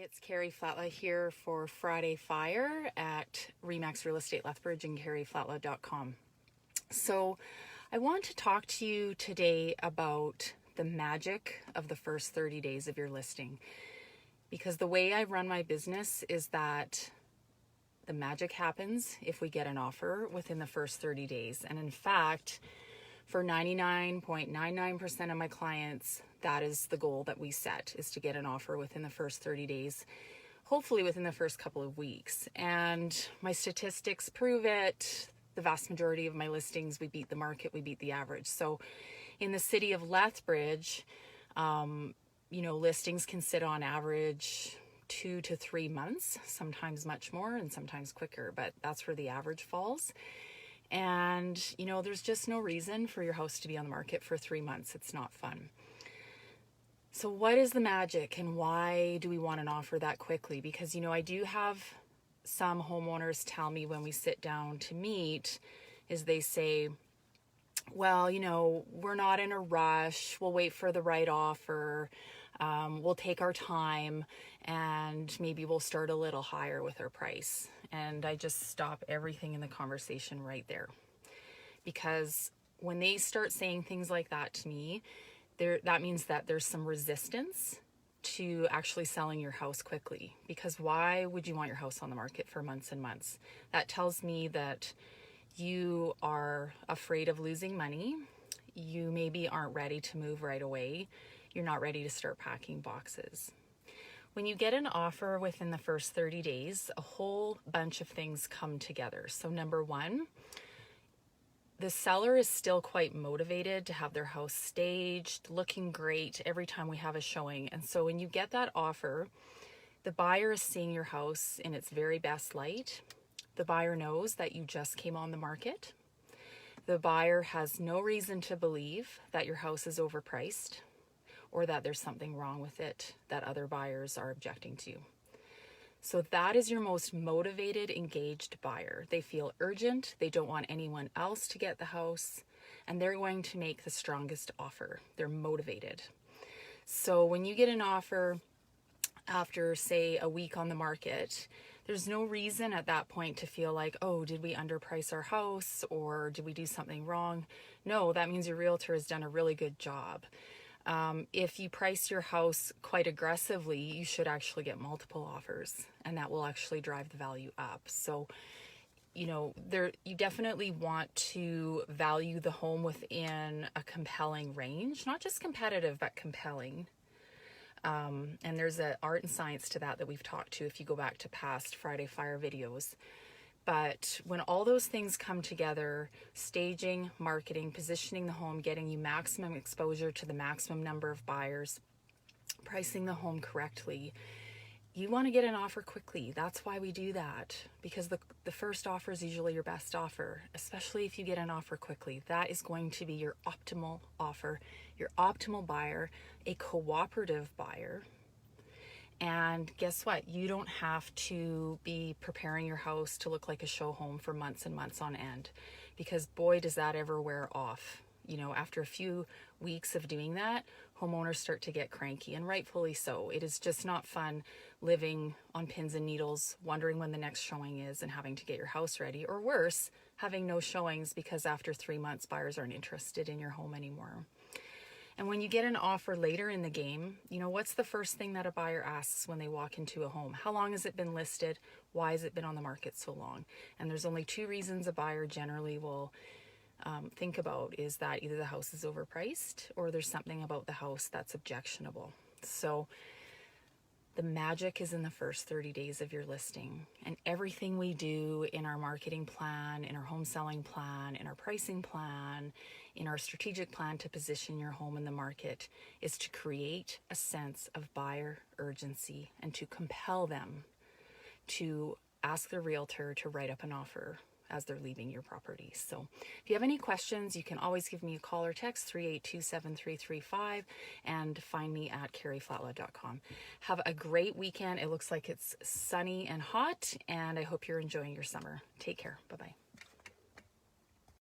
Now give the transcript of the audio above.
It's Karri Flatla here for Friday Fire at Remax Real Estate Lethbridge and karriflatla.com. So I want to talk to you today about the magic of the first 30 days of your listing. Because the way I run my business is that the magic happens if we get an offer within the first 30 days. And in fact, for 99.99% of my clients, that is the goal that we set, is to get an offer within the first 30 days, hopefully within the first couple of weeks. And my statistics prove it. The vast majority of my listings, we beat the market, we beat the average. So in the city of Lethbridge, listings can sit on average 2 to 3 months, sometimes much more and sometimes quicker, but that's where the average falls. And, there's just no reason for your house to be on the market for 3 months. It's not fun. So what is the magic and why do we want an offer that quickly? Because, I do have some homeowners tell me when we sit down to meet is they say, well, we're not in a rush. We'll wait for the right offer. We'll take our time and maybe we'll start a little higher with our price. And I just stop everything in the conversation right there. Because when they start saying things like that to me, that means that there's some resistance to actually selling your house quickly. Because why would you want your house on the market for months and months? That tells me that you are afraid of losing money. You maybe aren't ready to move right away. You're not ready to start packing boxes. When you get an offer within the first 30 days, a whole bunch of things come together. So number one, the seller is still quite motivated to have their house staged, looking great every time we have a showing. And so when you get that offer, the buyer is seeing your house in its very best light. The buyer knows that you just came on the market. The buyer has no reason to believe that your house is overpriced or that there's something wrong with it that other buyers are objecting to. So that is your most motivated, engaged buyer. They feel urgent. They don't want anyone else to get the house, and they're going to make the strongest offer. They're motivated. So when you get an offer after, say, a week on the market, there's no reason at that point to feel like, oh, did we underprice our house or did we do something wrong? No, that means your realtor has done a really good job. If you price your house quite aggressively, you should actually get multiple offers, and that will actually drive the value up. So, you definitely want to value the home within a compelling range, not just competitive, but compelling. And there's an art and science to that we've talked to if you go back to past Friday Fire videos. But when all those things come together, staging, marketing, positioning the home, getting you maximum exposure to the maximum number of buyers, pricing the home correctly, you want to get an offer quickly. That's why we do that, because the first offer is usually your best offer, especially if you get an offer quickly. That is going to be your optimal offer, your optimal buyer, a cooperative buyer. And guess what? You don't have to be preparing your house to look like a show home for months and months on end, because boy, does that ever wear off. After a few weeks of doing that, homeowners start to get cranky, and rightfully so. It is just not fun living on pins and needles, wondering when the next showing is and having to get your house ready, or worse, having no showings because after 3 months, buyers aren't interested in your home anymore. And when you get an offer later in the game, what's the first thing that a buyer asks when they walk into a home? How long has it been listed? Why has it been on the market so long? And there's only 2 reasons a buyer generally will think about, is that either the house is overpriced or there's something about the house that's objectionable. So the magic is in the first 30 days of your listing, and everything we do in our marketing plan, in our home selling plan, in our pricing plan, in our strategic plan to position your home in the market is to create a sense of buyer urgency and to compel them to ask their realtor to write up an offer as they're leaving your property. So if you have any questions, you can always give me a call or text 382-7335 and find me at karriflatla.com. Have a great weekend. It looks like it's sunny and hot, and I hope you're enjoying your summer. Take care. Bye-bye.